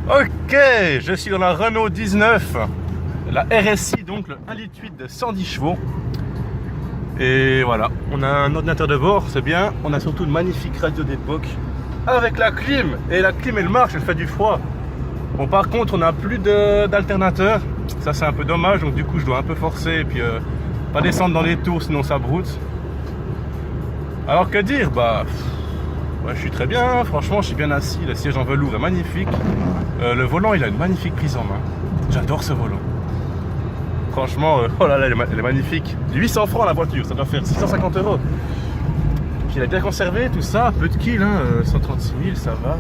Ok, je suis dans la Renault 19, la RSI, donc le 1,8 litre de 110 chevaux. Et voilà, on a un ordinateur de bord, c'est bien. On a surtout une magnifique radio d'époque avec la clim. Et la clim elle marche, elle fait du froid. Bon, par contre on n'a plus d'alternateur. Ça c'est un peu dommage, donc du coup je dois un peu forcer et puis pas descendre dans les tours sinon ça broute. Alors que dire, bah ouais, je suis très bien, franchement je suis bien assis, le siège en velours est magnifique. Le volant il a une magnifique prise en main. J'adore ce volant. Franchement, oh là là, elle est magnifique. 800 francs la voiture, ça doit faire 650 €. Puis elle est bien conservée, tout ça, peu de kills, hein, 136 000, ça va.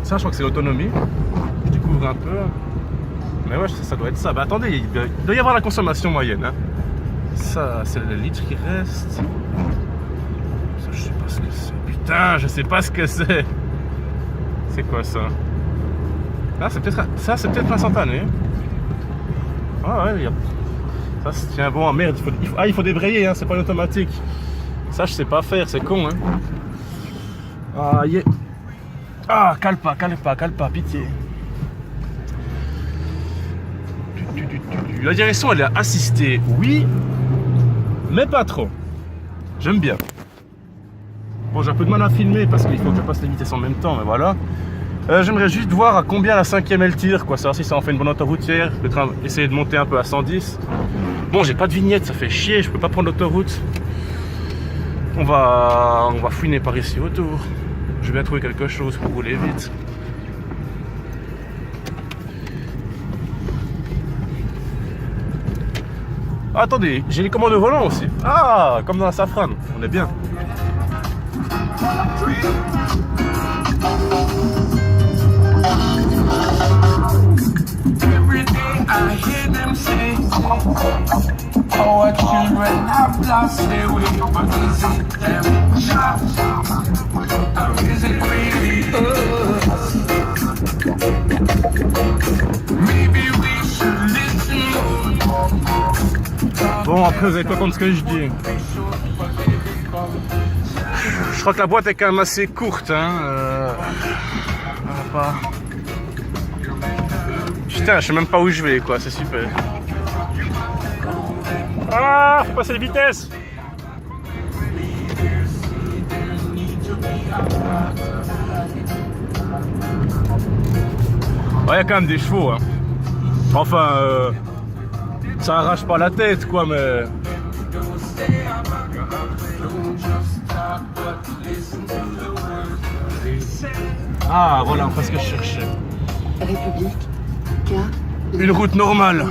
Ça, je crois que c'est l'autonomie. Je découvre un peu. Mais ouais, ça doit être ça. Bah attendez, il doit y avoir la consommation moyenne. Hein. Ça, c'est le litre qui reste. Ça, je sais pas ce que c'est. Putain, je sais pas ce que c'est. C'est quoi ça? Ah, c'est peut-être ça, c'est peut-être instantané. Ah ouais, ça se tient bon. Merde, il faut débrayer, hein, c'est pas une automatique. Ça, je sais pas faire, c'est con. Hein. Ah, yeah. Ah, cale pas, pitié. La direction, elle est assistée, oui, mais pas trop. J'aime bien. Bon, j'ai un peu de mal à filmer parce qu'il faut que je passe les vitesses en même temps, mais voilà. J'aimerais juste voir à combien la 5e elle tire, quoi. Savoir si ça en fait une bonne autoroutière. Essayer de monter un peu à 110. Bon, j'ai pas de vignette, ça fait chier, je peux pas prendre l'autoroute. On va fouiner par ici autour. Je vais bien trouver quelque chose pour rouler vite. Ah, attendez, j'ai les commandes de volant aussi. Ah, comme dans la Safran, on est bien. I hear them say, our children have lost their way, but is it them or is it really us? Maybe we should listen. Bon, après vous allez pas comprendre ce que je dis. Je crois que la boîte est quand même assez courte, hein. Pas... Putain, je sais même pas où je vais, quoi, c'est super. Ah, faut passer les vitesses. Ouais, il y a quand même des chevaux, hein. Enfin, ça arrache pas la tête, quoi, mais... Ah, voilà, enfin ce que je cherchais. République. Une route normale.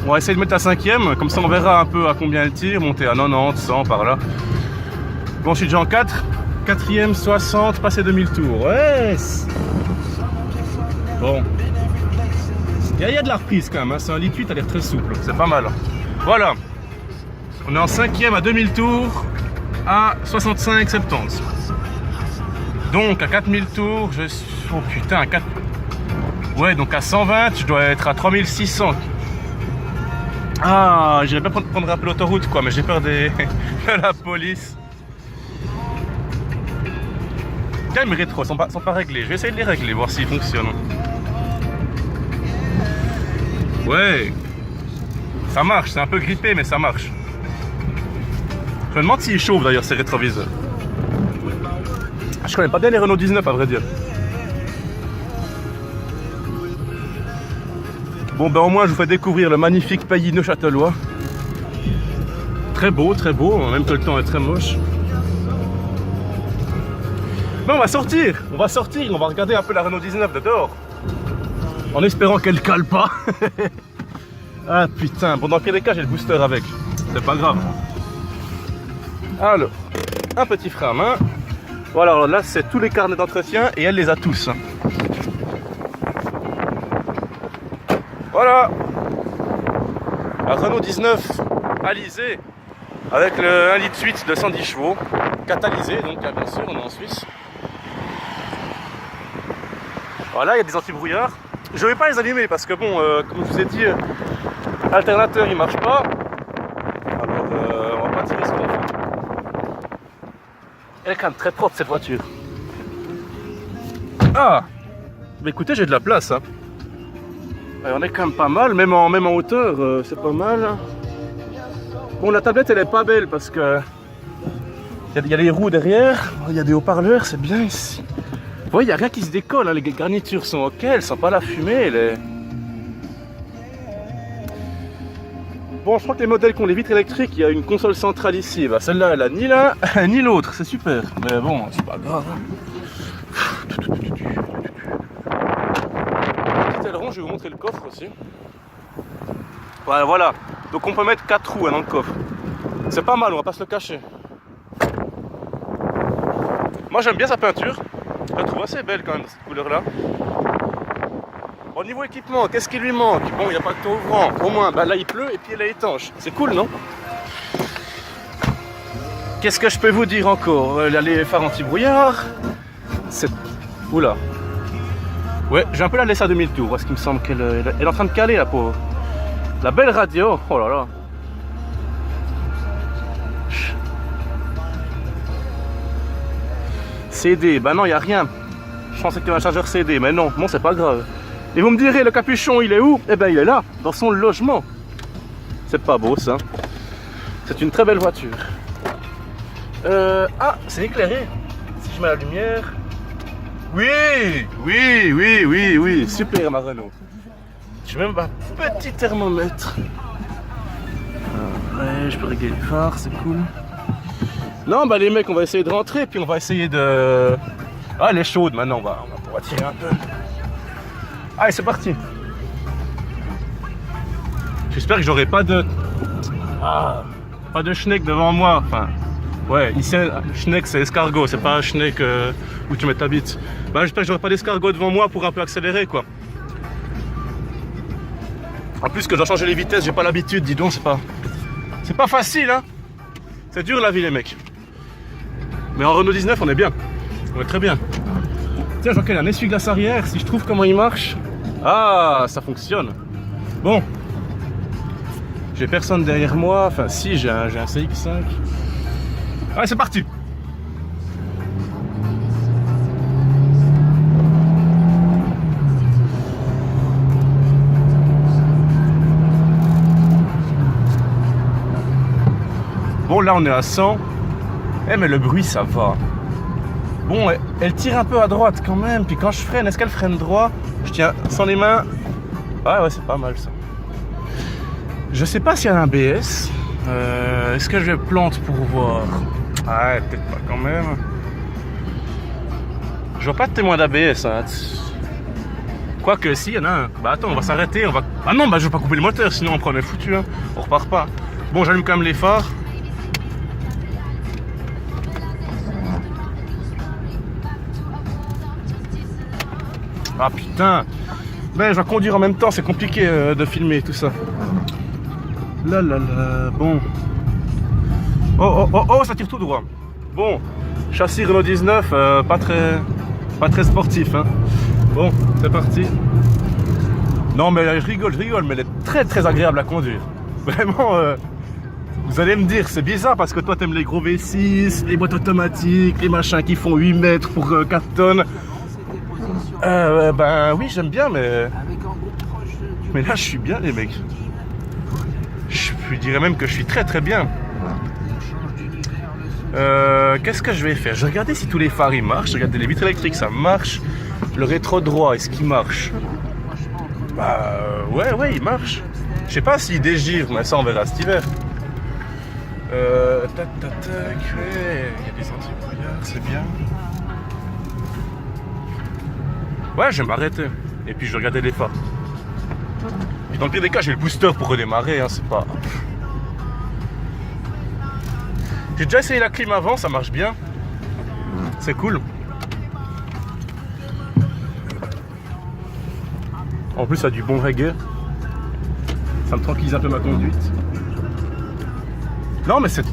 On va essayer de mettre la 5e, comme ça on verra un peu à combien elle tire, monter à 90, 100 par là. Bon, je suis déjà en 4e, 60, passer 2000 tours. Ouais. Bon. Il y a de la reprise quand même, hein. C'est un litre 8, elle a l'air très souple, c'est pas mal. Voilà. On est en 5e à 2000 tours, à 65, 70. Donc à 4000 tours, je suis... Oh putain, à 4... Ouais, donc à 120, je dois être à 3600. Ah, j'irais bien prendre un peu l'autoroute, quoi, mais j'ai peur de la police. Tiens, mes rétros sont pas réglés. Je vais essayer de les régler, voir s'ils fonctionnent. Ouais, ça marche, c'est un peu grippé, mais ça marche. Je me demande s'ils chauffent d'ailleurs ces rétroviseurs. Je connais pas bien les Renault 19 à vrai dire. Bon ben au moins je vous fais découvrir le magnifique pays neuchâtelois. Très beau, même que le temps est très moche. Mais on va sortir, on va regarder un peu la Renault 19 de dehors. En espérant qu'elle cale pas. Ah putain, bon dans le pire des cas j'ai le booster avec. C'est pas grave. Alors, un petit frein à main. Voilà, alors là c'est tous les carnets d'entretien et elle les a tous. Voilà, la Renault 19 alizée avec le 1,8 litre de 110 chevaux, catalysé donc bien sûr, on est en Suisse. Voilà, il y a des anti-brouillards. Je ne vais pas les allumer parce que bon, comme je vous ai dit, l'alternateur il marche pas. Alors on va pas tirer sur l'enfant. Elle est quand même très propre cette voiture. Ah, bah écoutez, j'ai de la place. Hein. Ouais, on est quand même pas mal, même en hauteur, c'est pas mal. Bon, la tablette, elle est pas belle parce que il y a les roues derrière, il y a des haut-parleurs, c'est bien ici. Vous voyez, il n'y a rien qui se décolle, hein. Les garnitures sont ok, elles sentent pas la fumée. Bon, je crois que les modèles qui ont les vitres électriques, il y a une console centrale ici. Bah, celle-là, elle a ni l'un ni l'autre, c'est super. Mais bon, c'est pas grave. Petit aileron, je vais vous montrer le coffre aussi. Ouais, voilà, donc on peut mettre 4 roues hein, dans le coffre. C'est pas mal, on va pas se le cacher. Moi j'aime bien sa peinture, je la trouve assez belle quand même, cette couleur-là. Au niveau équipement, qu'est-ce qui lui manque? Bon, il n'y a pas de toit ouvrant, au moins, bah, là il pleut et puis elle est étanche. C'est cool, non? Qu'est-ce que je peux vous dire encore? Les phares anti-brouillard. C'est... Oula. Ouais, j'ai un peu la laisse à 2000 tours, parce qu'il me semble qu'elle est en train de caler, la pauvre. La belle radio, oh là là. CD, bah non, il n'y a rien. Je pensais qu'il y avait un chargeur CD, mais non, bon, c'est pas grave. Et vous me direz, le capuchon, il est où? Eh ben, il est là, dans son logement. C'est pas beau, ça. C'est une très belle voiture. Ah, c'est éclairé. Si je mets la lumière... Oui, super, ma Renault. J'ai même un petit thermomètre. Ouais, je peux régler les phares, c'est cool. Non, bah les mecs, on va essayer de rentrer, puis on va essayer de... Ah, elle est chaude, maintenant, on va pouvoir tirer un peu. Allez, c'est parti. J'espère que j'aurai pas de... Ah, pas de schneck devant moi, enfin... Ouais, ici, schneck, c'est escargot, c'est pas un schneck où tu mets ta bite. Bah, j'espère que j'aurai pas d'escargot devant moi pour un peu accélérer, quoi. En plus que je dois changer les vitesses, j'ai pas l'habitude, dis donc, c'est pas facile, hein. C'est dur la vie, les mecs. Mais en Renault 19, on est bien. On est très bien. Tiens, je vois qu'il y a un essuie-glace arrière, si je trouve comment il marche. Ah, ça fonctionne. Bon. J'ai personne derrière moi, enfin si, j'ai un CX5. Allez, c'est parti. Bon, là on est à 100. Eh mais le bruit ça va. Bon, elle tire un peu à droite quand même. Puis quand je freine, est-ce qu'elle freine droit? Je tiens sans les mains. Ah ouais, c'est pas mal ça. Je sais pas s'il y a un ABS. Est-ce que je vais plante pour voir? Ah, peut-être pas quand même. Je vois pas de témoin d'ABS. Hein. Quoique, si, il y en a un. Bah attends, on va s'arrêter. On va... Ah non, bah je vais pas couper le moteur, sinon on est foutu. Hein. On repart pas. Bon, j'allume quand même les phares. Ah putain. Ben, je vais conduire en même temps, c'est compliqué de filmer tout ça. Là là là, bon. Oh, ça tire tout droit. Bon, châssis Renault 19, pas très sportif. Hein. Bon, c'est parti. Non, mais je rigole, mais elle est très agréable à conduire. Vraiment, vous allez me dire, c'est bizarre parce que toi, t'aimes les gros V6, les boîtes automatiques, les machins qui font 8 mètres pour 4 tonnes. Ben oui, j'aime bien, mais là, je suis bien, les mecs. Je dirais même que je suis très bien. Qu'est-ce que je vais faire? Je vais regarder si tous les phares ils marchent. Regardez, les vitres électriques ça marche. Le rétro droit, est-ce qu'il marche? Bah ouais, il marche. Je sais pas s'il dégire, mais ça on verra cet hiver. Tac, ouais, il y a des anti-brouillards, c'est bien. Ouais, je vais m'arrêter. Et puis je vais regarder les phares. Et dans le pire des cas, j'ai le booster pour redémarrer, hein, c'est pas... J'ai déjà essayé la clim avant, ça marche bien. C'est cool. En plus, ça a du bon reggae. Ça me tranquillise un peu ma conduite. Non, mais c'est...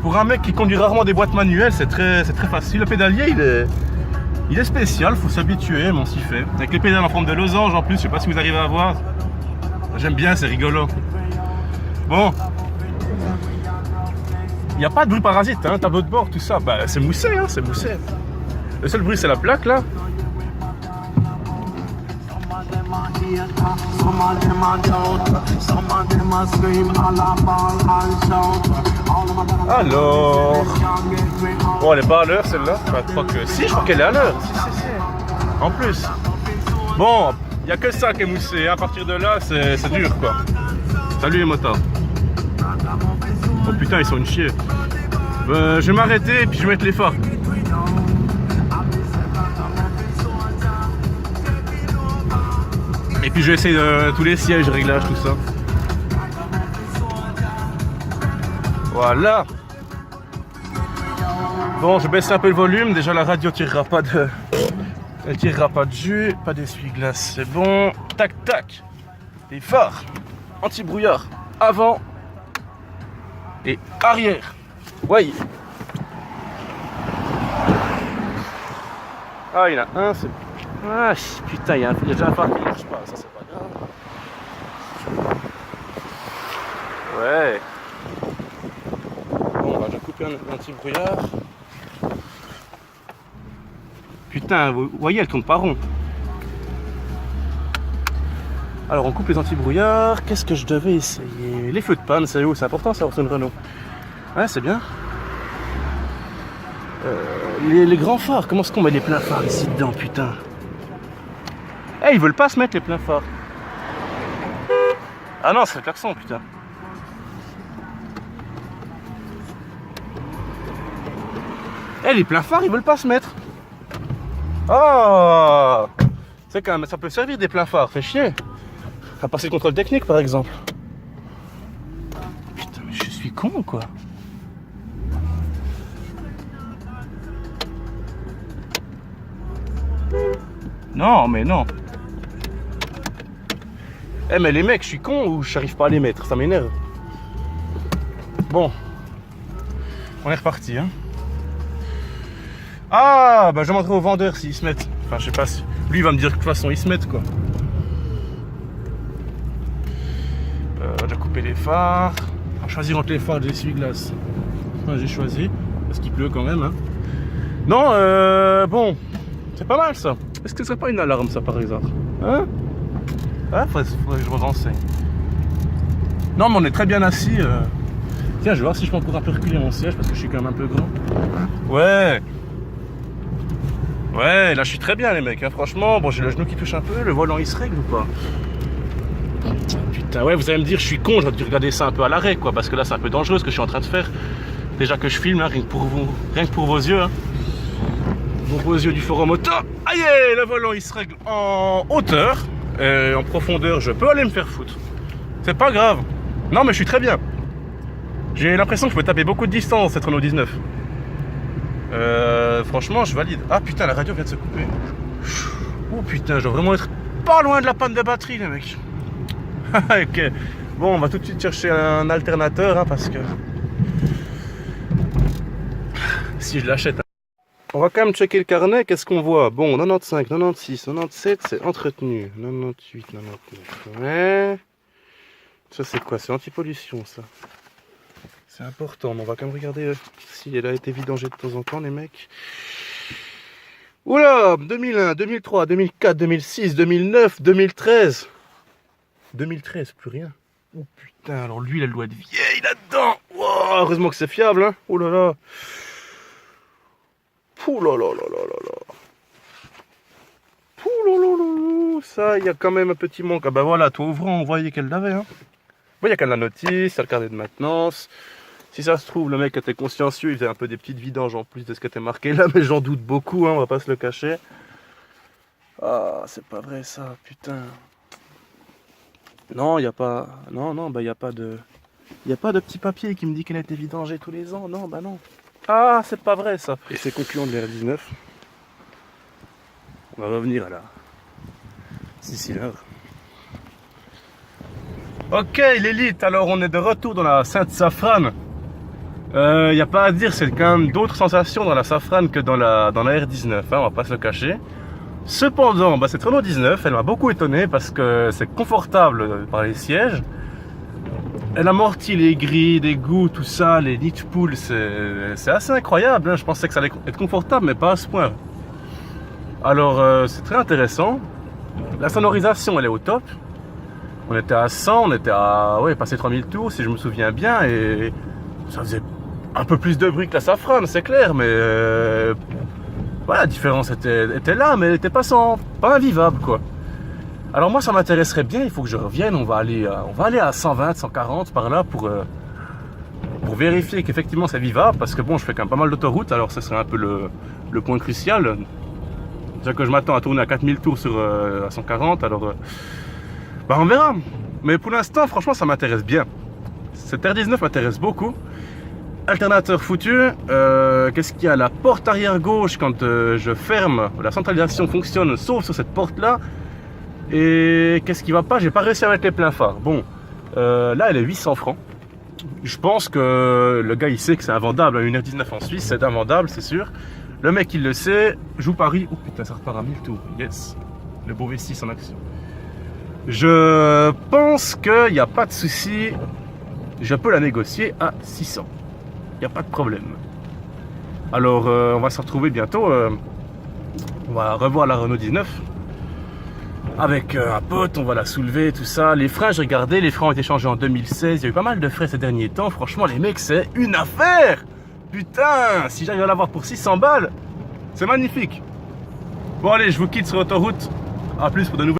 Pour un mec qui conduit rarement des boîtes manuelles, c'est très facile. Le pédalier, il est spécial, faut s'habituer, mais on s'y fait. Avec les pédales en forme de losange en plus, je sais pas si vous arrivez à voir. J'aime bien, c'est rigolo. Bon. Il n'y a pas de bruit parasite, tableau de bord, tout ça. Bah, c'est moussé, c'est moussé. Le seul bruit, c'est la plaque, là. Alors, bon, elle est pas à l'heure celle-là. Enfin, je crois que si, je crois qu'elle est à l'heure. Si. En plus. Bon, il n'y a que ça qui est moussé. À partir de là, c'est dur quoi. Salut les motards. Oh putain, ils sont une chier. Je vais m'arrêter et puis je vais mettre les phares. Et puis je vais essayer tous les sièges, réglages, tout ça. Voilà. Bon, je baisse un peu le volume. Déjà la radio tirera pas de... Elle tirera pas de jus. Pas d'essuie-glace, c'est bon. Tac tac. Les phares. Anti-brouillard. Avant. Et arrière. Ouais. Ah, il y en a un, c'est... Ah, putain, il y a déjà un phare qui marche pas. Ça, c'est pas grave. Ouais. Bon, on va déjà couper un anti-brouillard. Putain, vous voyez, elle tourne pas rond. Alors, on coupe les anti-brouillards. Qu'est-ce que je devais essayer? Les feux de panne, c'est où? C'est important, ça, sur une Renault. Ouais, c'est bien. Les grands phares, comment est-ce qu'on met les pleins phares ici dedans, putain? Eh, ils veulent pas se mettre les pleins phares. Ah non, c'est le klaxon, putain. Eh, les pleins phares, ils veulent pas se mettre. Oh, c'est quand même, ça peut servir des pleins phares, fait chier. À passer le contrôle technique, par exemple. Putain, mais je suis con ou quoi? Non, mais non. Eh, mais les mecs, je suis con ou j'arrive pas à les mettre? Ça m'énerve. Bon. On est reparti, hein. Ah, bah je demanderai au vendeur s'ils se mettent. Enfin, je sais pas si... Lui, il va me dire que de toute façon, ils se mettent, quoi. On va déjà couper les phares. On va choisir entre les phares et l'essuie-glace. Moi, j'ai choisi. Parce qu'il pleut quand même, hein. Non, bon. C'est pas mal, ça. Est-ce que ce serait pas une alarme, ça, par hasard? Hein? Ah, faudrait que je me renseigne. Non, mais on est très bien assis. Tiens, je vais voir si je peux encore un peu reculer mon siège, parce que je suis quand même un peu grand. Ouais. Ouais, là, je suis très bien, les mecs. Hein. Franchement, bon, j'ai le genou qui touche un peu. Le volant, il se règle ou pas? Putain, ouais, vous allez me dire, je suis con. J'aurais dû regarder ça un peu à l'arrêt, quoi. Parce que là, c'est un peu dangereux, ce que je suis en train de faire. Déjà que je filme, hein, rien que pour vous, rien que pour vos yeux. Hein. Vos yeux du forum auto. Aïe, le volant, il se règle en hauteur. En profondeur, je peux aller me faire foutre. C'est pas grave. Non, mais je suis très bien. J'ai l'impression que je peux taper beaucoup de distance cette Renault 19. Franchement, je valide. Ah putain, la radio vient de se couper. Oh putain, je dois vraiment être pas loin de la panne de batterie, les mecs. Ok. Bon, on va tout de suite chercher un alternateur, hein, parce que si je l'achète. On va quand même checker le carnet. Qu'est-ce qu'on voit? Bon, 95, 96, 97, c'est entretenu. 98, 99. Ouais. Ça, c'est quoi? C'est anti-pollution, ça. C'est important, mais on va quand même regarder si elle a été vidangée de temps en temps, les mecs. Oula, 2001, 2003, 2004, 2006, 2009, 2013. 2013, plus rien. Oh putain, alors lui, elle doit être vieille là-dedans. Wow, heureusement que c'est fiable, hein. Oh là là. Ouh là là là là là là. Ouh là là là. Ça, il y a quand même un petit manque. Ah bah voilà, toi ouvrant, on voyait qu'elle l'avait, hein. Il y a quand même la notice, il y a le carnet de maintenance. Si ça se trouve, le mec était consciencieux, il faisait un peu des petites vidanges en plus de ce qui était marqué là, mais j'en doute beaucoup, hein, on va pas se le cacher. Ah, c'est pas vrai ça, putain. Non, il n'y a pas... Non, bah il n'y a pas de... Il n'y a pas de petit papier qui me dit qu'elle a été vidangée tous les ans. Non, bah non. Ah, c'est pas vrai ça. Et c'est concluant de l'R19. On va revenir à la 6 cylindres. Ok, l'élite, alors on est de retour dans la Sainte-Safrane. Il n'y a pas à dire, c'est quand même d'autres sensations dans la Safrane que dans la R19, hein, on va pas se le cacher. Cependant, bah, cette Renault 19, elle m'a beaucoup étonné parce que c'est confortable par les sièges. Elle amortit les grilles, les goûts, tout ça, les nids de poules, c'est assez incroyable. Hein. Je pensais que ça allait être confortable, mais pas à ce point. Alors, c'est très intéressant. La sonorisation, elle est au top. On était à 100, on était à passer 3000 tours si je me souviens bien, et ça faisait un peu plus de bruit que la Safran, c'est clair, mais voilà, la différence était là, mais elle n'était pas invivable, quoi. Alors moi, ça m'intéresserait bien, il faut que je revienne, on va aller à 120, 140 par là pour vérifier qu'effectivement c'est vivable, parce que bon, je fais quand même pas mal d'autoroutes, alors ce serait un peu le point crucial. Déjà que je m'attends à tourner à 4000 tours à 140, alors on verra. Mais pour l'instant, franchement, ça m'intéresse bien. Cette R19 m'intéresse beaucoup. Alternateur foutu. Qu'est-ce qu'il y a? La porte arrière gauche, quand je ferme, la centralisation fonctionne, sauf sur cette porte-là. Et qu'est-ce qui va pas? J'ai pas réussi à mettre les pleins phares. Bon, là, elle est 800 francs. Je pense que le gars, il sait que c'est invendable. Une R19 en Suisse, c'est invendable, c'est sûr. Le mec, il le sait. Joue Paris. Oh putain, ça repart à 1000 tours. Yes. Le beau V6 en action. Je pense qu'il n'y a pas de souci. Je peux la négocier à 600. Il n'y a pas de problème. Alors, on va se retrouver bientôt. On va revoir la Renault 19. Avec un pote, on va la soulever, tout ça. Les freins, j'ai regardé, les freins ont été changés en 2016. Il y a eu pas mal de frais ces derniers temps. Franchement, les mecs, c'est une affaire. Putain, si j'arrive à l'avoir pour 600 balles, c'est magnifique. Bon, allez, je vous quitte sur l'autoroute. A plus pour de nouvelles.